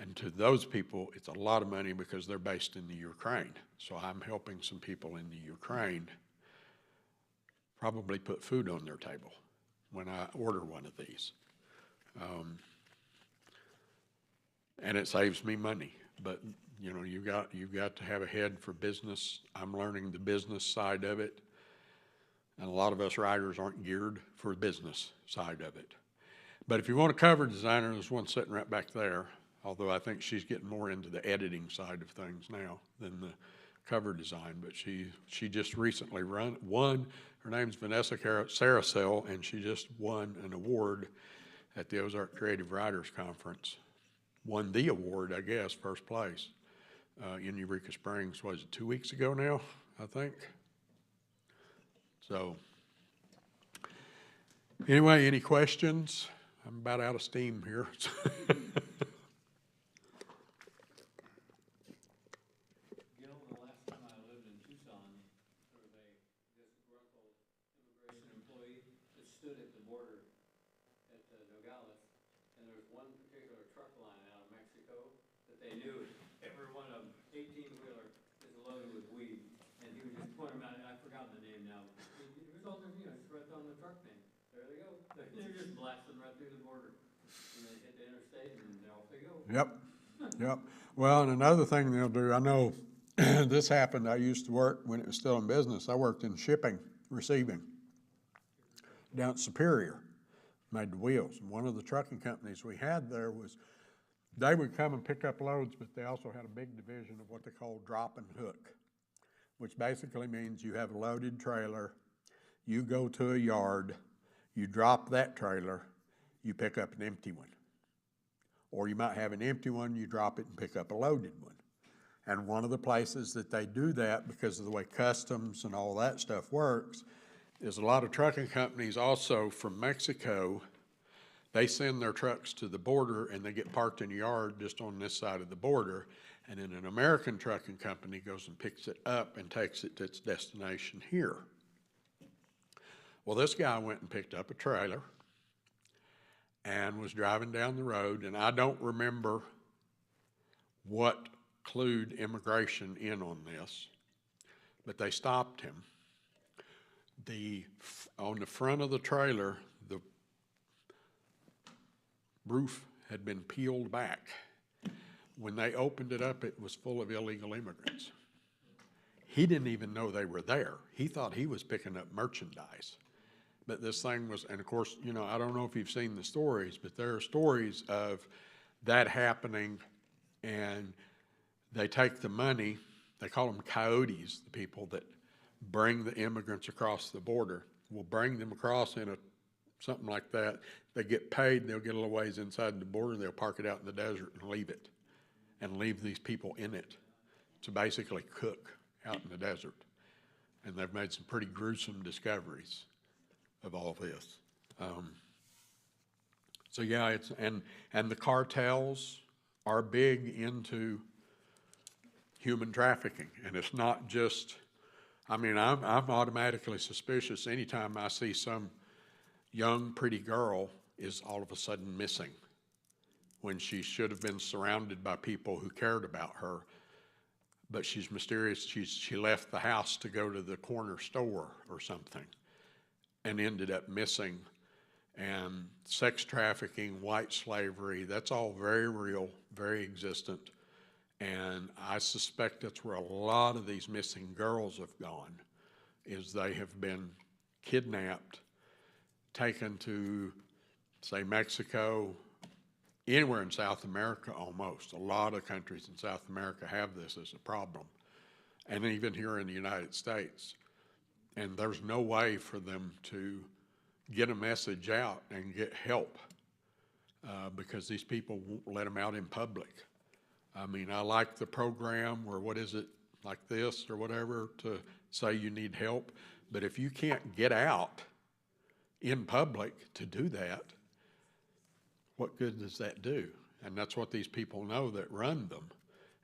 And to those people, it's a lot of money because they're based in the Ukraine. So I'm helping some people in the Ukraine probably put food on their table when I order one of these. And it saves me money. But you know, you've got to have a head for business. I'm learning the business side of it. And a lot of us writers aren't geared for the business side of it. But if you want a cover designer, there's one sitting right back there, although I think she's getting more into the editing side of things now than the cover design. But she just recently won. Her name's Vanessa Saracel, and she just won an award at the Ozark Creative Writers Conference. Won the award, I guess, first place in Eureka Springs. Was it 2 weeks ago now, I think? So anyway, any questions? I'm about out of steam here. Gil, the last time I lived in Tucson, there was this disgruntled immigration employee that stood at the border at Nogales, and there was one particular truck line out of Mexico that they knew every one of them, 18-wheeler, is loaded with weed, and he would just point them out. I've forgotten the name now. It was all there, it's right on the truck name. There they go. They're just blasting right through the border, and they hit the interstate, and off they go. Yep. Well, and another thing they'll do, I know this happened, I used to work when it was still in business. I worked in shipping, receiving, down at Superior, made the wheels. And one of the trucking companies we had there was, they would come and pick up loads, but they also had a big division of what they call drop and hook, which basically means you have a loaded trailer, you go to a yard, you drop that trailer, you pick up an empty one. Or you might have an empty one, you drop it and pick up a loaded one. And one of the places that they do that, because of the way customs and all that stuff works, is a lot of trucking companies also from Mexico, they send their trucks to the border and they get parked in a yard just on this side of the border. And then an American trucking company goes and picks it up and takes it to its destination here. Well, this guy went and picked up a trailer and was driving down the road, and I don't remember what clued immigration in on this, but they stopped him. On the front of the trailer, the roof had been peeled back. When they opened it up, it was full of illegal immigrants. He didn't even know they were there. He thought he was picking up merchandise. But this thing was, and of course, I don't know if you've seen the stories, but there are stories of that happening, and they take the money, they call them coyotes, the people that bring the immigrants across the border. Will bring them across in something like that. They get paid, they'll get a little ways inside the border, they'll park it out in the desert and leave it, and leave these people in it to basically cook out in the desert. And they've made some pretty gruesome discoveries of all this. So yeah, and the cartels are big into human trafficking, and it's not just, I'm automatically suspicious anytime I see some young, pretty girl is all of a sudden missing when she should have been surrounded by people who cared about her, but she's mysterious. She left the house to go to the corner store or something and ended up missing. And sex trafficking, white slavery, that's all very real, very existent. And I suspect that's where a lot of these missing girls have gone, is they have been kidnapped, taken to, say, Mexico, anywhere in South America almost. A lot of countries in South America have this as a problem, and even here in the United States. And there's no way for them to get a message out and get help because these people won't let them out in public. I like the program where, what is it, like this or whatever, to say you need help. But if you can't get out in public to do that, what good does that do? And that's what these people know that run them.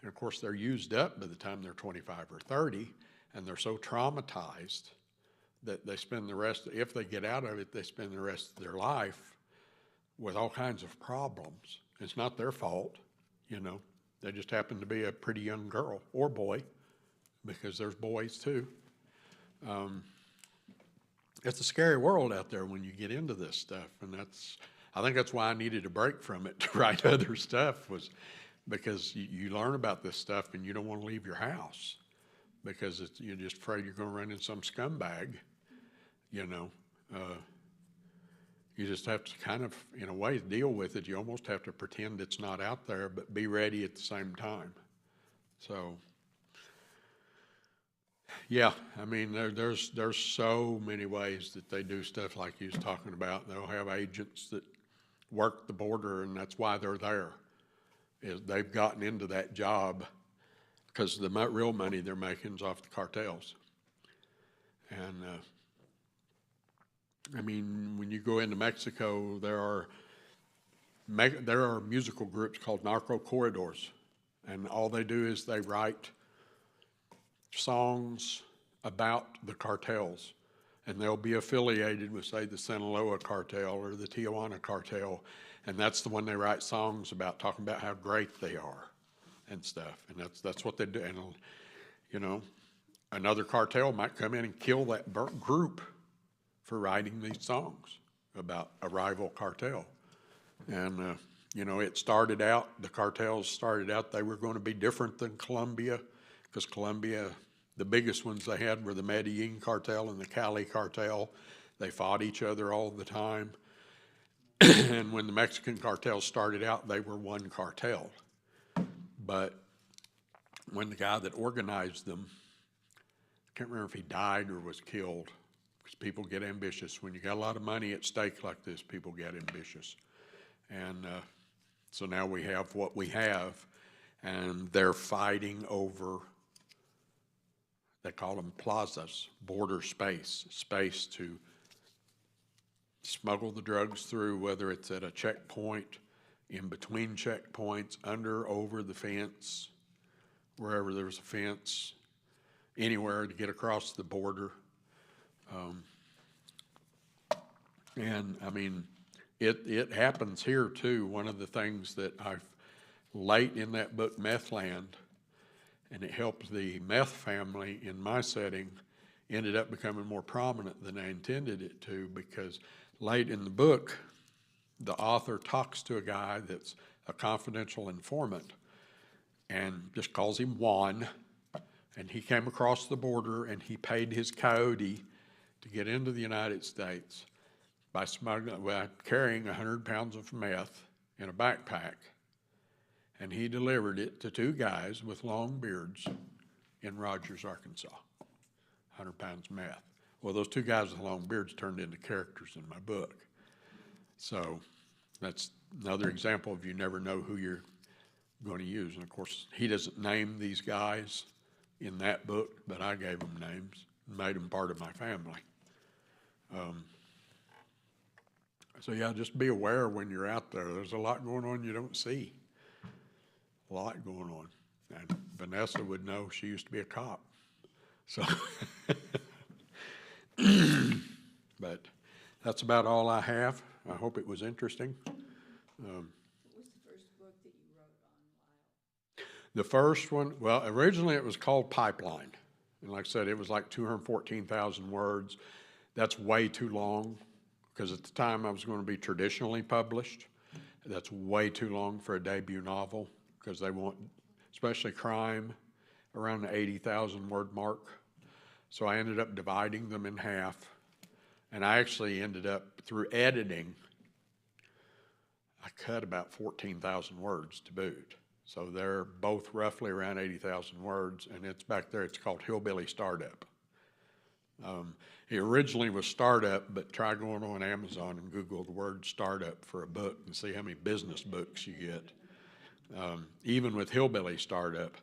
And of course, they're used up by the time they're 25 or 30, and they're so traumatized that they spend the rest, if they get out of it, they spend the rest of their life with all kinds of problems. It's not their fault, They just happen to be a pretty young girl or boy, because there's boys too. It's a scary world out there when you get into this stuff, and I think that's why I needed a break from it to write other stuff, was because you learn about this stuff and you don't want to leave your house because you're just afraid you're going to run into some scumbag, you know. You just have to kind of, in a way, deal with it. You almost have to pretend it's not out there, but be ready at the same time. So, yeah, I mean, there's so many ways that they do stuff like you was talking about. They'll have agents that work the border, and that's why they're there. Is they've gotten into that job because the real money they're making is off the cartels. And I mean, when you go into Mexico, there are musical groups called narco corridors, and all they do is they write songs about the cartels, and they'll be affiliated with, say, the Sinaloa cartel or the Tijuana cartel, and that's the one they write songs about, talking about how great they are and stuff. And that's what they do. And you know, another cartel might come in and kill that group for writing these songs about a rival cartel. And you know, the cartels started out, they were going to be different than Colombia, because Colombia, the biggest ones they had were the Medellin cartel and the Cali cartel. They fought each other all the time. And when the Mexican cartels started out, they were one cartel. But when the guy that organized them, I can't remember if he died or was killed, because people get ambitious. When you got a lot of money at stake like this, people get ambitious. And so now we have what we have, and they're fighting over, they call them plazas, border space to smuggle the drugs through, whether it's at a checkpoint, in between checkpoints, under, over the fence, wherever there's a fence, anywhere to get across the border. And I mean, it happens here too. One of the things that late in that book, Methland, and it helped the meth family in my setting, ended up becoming more prominent than I intended it to, because late in the book, the author talks to a guy that's a confidential informant and just calls him Juan, and he came across the border and he paid his coyote to get into the United States by carrying 100 pounds of meth in a backpack, and he delivered it to two guys with long beards in Rogers, Arkansas. 100 pounds of meth. Well, those two guys with long beards turned into characters in my book. So that's another example of you never know who you're going to use. And of course, he doesn't name these guys in that book, but I gave them names and made them part of my family. So yeah, just be aware when you're out there. There's a lot going on you don't see. A lot going on. And Vanessa would know, she used to be a cop. So, but that's about all I have. I hope it was interesting. What was the first book that you wrote on Lyle? The first one, well, originally it was called Pipeline. And like I said, it was like 214,000 words. That's way too long, because at the time I was going to be traditionally published. That's way too long for a debut novel, because they want, especially crime, around the 80,000 word mark. So I ended up dividing them in half. And I actually ended up, through editing, I cut about 14,000 words to boot. So they're both roughly around 80,000 words, and it's back there, it's called Hillbilly Startup. It originally was Startup, but try going on Amazon and Google the word startup for a book and see how many business books you get, even with Hillbilly Startup.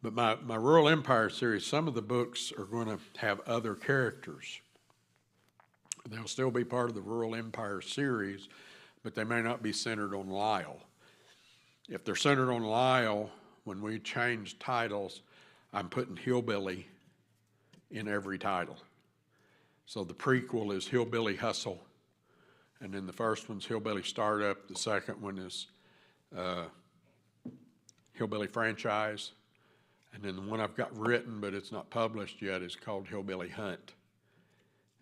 But my Rural Empire series, some of the books are going to have other characters. They'll still be part of the Rural Empire series, but they may not be centered on Lyle. If they're centered on Lyle, when we change titles, I'm putting Hillbilly in every title. So the prequel is Hillbilly Hustle, and then the first one's Hillbilly Startup. The second one is Hillbilly Franchise, and then the one I've got written but it's not published yet is called Hillbilly Hunt.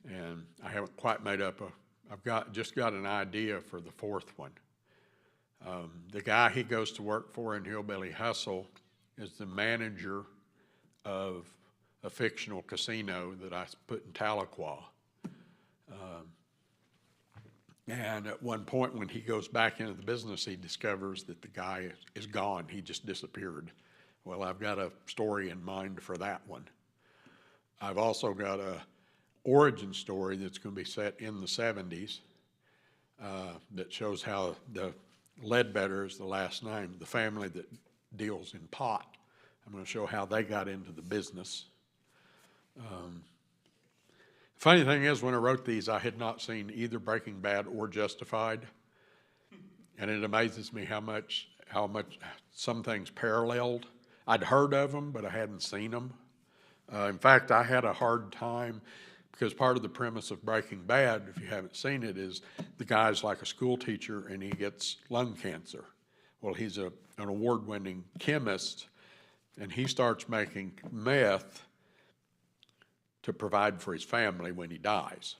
And I haven't quite made up I've just got an idea for the fourth one. The guy he goes to work for in Hillbilly Hustle is the manager of a fictional casino that I put in Tahlequah. And at one point when he goes back into the business, he discovers that the guy is gone. He just disappeared. Well, I've got a story in mind for that one. I've also got a origin story that's going to be set in the 70s that shows how the Ledbetter is the last name, the family that deals in pot. I'm going to show how they got into the business. Funny thing is, when I wrote these, I had not seen either Breaking Bad or Justified, and it amazes me how much some things paralleled. I'd heard of them, but I hadn't seen them. In fact, I had a hard time because part of the premise of Breaking Bad, if you haven't seen it, is the guy's like a school teacher and he gets lung cancer. Well, he's an award-winning chemist, and he starts making meth to provide for his family when he dies.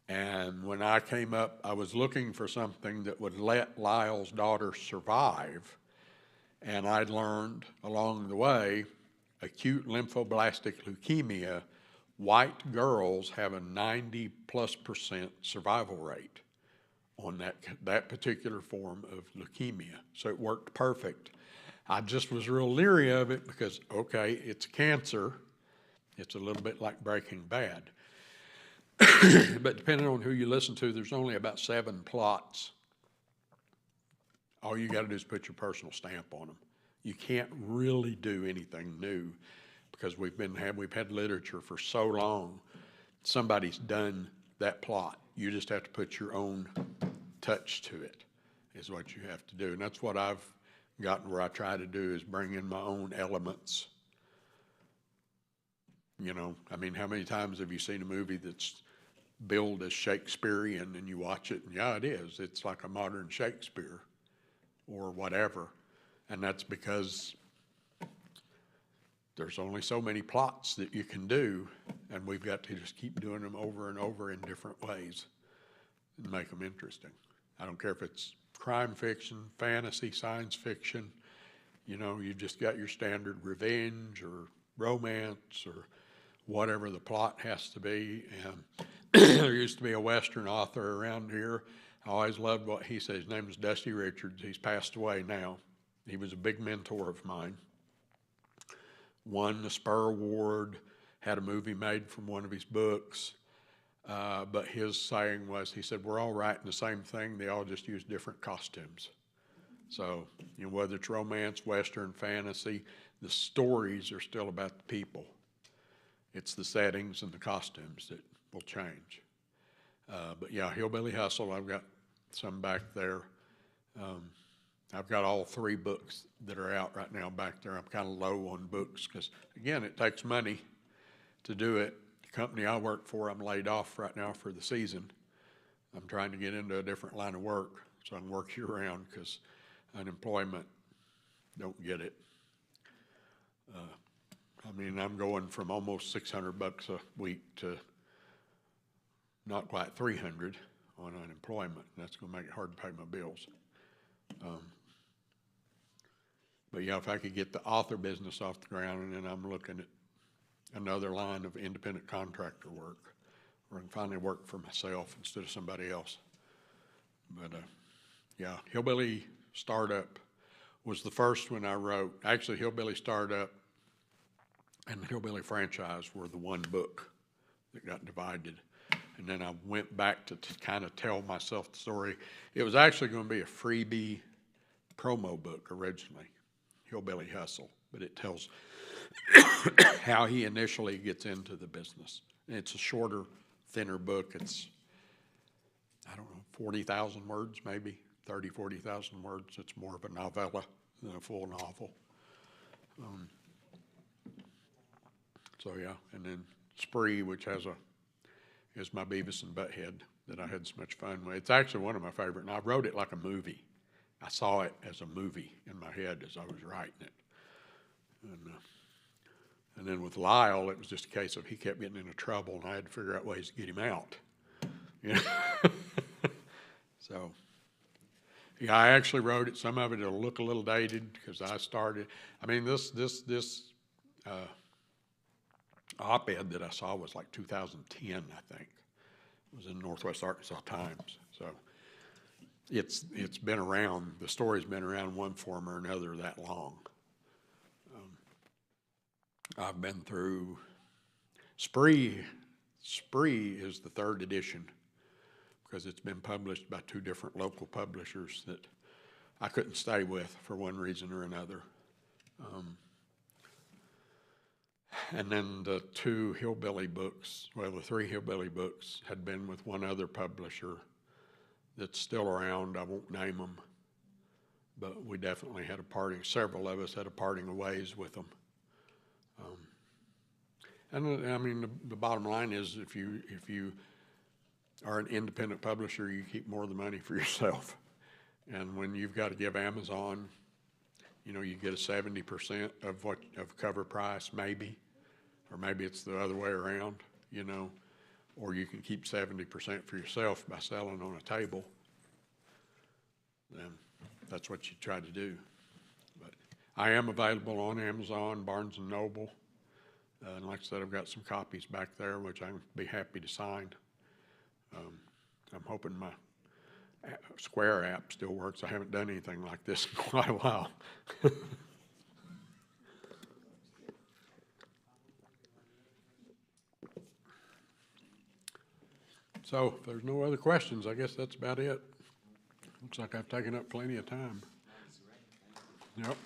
And when I came up, I was looking for something that would let Lyle's daughter survive. And I'd learned along the way, acute lymphoblastic leukemia, white girls have a 90+% survival rate on that particular form of leukemia. So it worked perfect. I just was real leery of it because, okay, it's cancer. It's a little bit like Breaking Bad. But depending on who you listen to, there's only about 7 plots. All you got to do is put your personal stamp on them. You can't really do anything new because we've had literature for so long. Somebody's done that plot. You just have to put your own touch to it, is what you have to do. And that's what I've gotten where I try to do, is bring in my own elements. You know, I mean, how many times have you seen a movie that's billed as Shakespearean and you watch it and yeah, it is. It's like a modern Shakespeare or whatever. And that's because there's only so many plots that you can do, and we've got to just keep doing them over and over in different ways and make them interesting. I don't care if it's crime fiction, fantasy, science fiction, you know, you've just got your standard revenge or romance or whatever the plot has to be. And there used to be a Western author around here. I always loved what he said. His name was Dusty Richards. He's passed away now. He was a big mentor of mine. Won the Spur Award, had a movie made from one of his books. But his saying was, he said, we're all writing the same thing. They all just use different costumes. So, you know, whether it's romance, Western, fantasy, the stories are still about the people. It's the settings and the costumes that will change. But yeah, Hillbilly Hustle, I've got some back there. I've got all 3 books that are out right now back there. I'm kind of low on books because, again, it takes money to do it. The company I work for, I'm laid off right now for the season. I'm trying to get into a different line of work so I can work year-round because unemployment, don't get it. I mean, I'm going from almost $600 a week to not quite 300 on unemployment. And that's going to make it hard to pay my bills. But yeah, if I could get the author business off the ground, and then I'm looking at another line of independent contractor work where I can finally work for myself instead of somebody else. But yeah, Hillbilly Startup was the first one I wrote. Actually, Hillbilly Startup and the Hillbilly Franchise were the one book that got divided. And then I went back to kind of tell myself the story. It was actually going to be a freebie promo book originally, Hillbilly Hustle, but it tells how he initially gets into the business. And it's a shorter, thinner book. It's, I don't know, 40,000 words maybe, 30, 40,000 words. It's more of a novella than a full novel. So yeah, and then Spree, which is my Beavis and Butthead that I had so much fun with. It's actually one of my favorite, and I wrote it like a movie. I saw it as a movie in my head as I was writing it. And then with Lyle, it was just a case of he kept getting into trouble, and I had to figure out ways to get him out. You know? So, yeah, I actually wrote it. Some of it will look a little dated because I started. I mean, this op-ed that I saw was like 2010, I think. It was in Northwest Arkansas Times. So it's been around, the story's been around one form or another that long. I've been through Spree is the third edition because it's been published by two different local publishers that I couldn't stay with for one reason or another. And then the two hillbilly books, well, the three hillbilly books had been with one other publisher that's still around. I won't name them, but we definitely had a parting, several of us had a parting of ways with them. And I mean, the bottom line is if you are an independent publisher, you keep more of the money for yourself. And when you've got to give Amazon, you know, you get a 70% of cover price maybe, or maybe it's the other way around, you know, or you can keep 70% for yourself by selling on a table. Then that's what you try to do. But I am available on Amazon, Barnes & Noble. And like I said, I've got some copies back there, which I'd be happy to sign. I'm hoping my Square app still works. I haven't done anything like this in quite a while. So if there's no other questions, I guess that's about it. Looks like I've taken up plenty of time. Yep.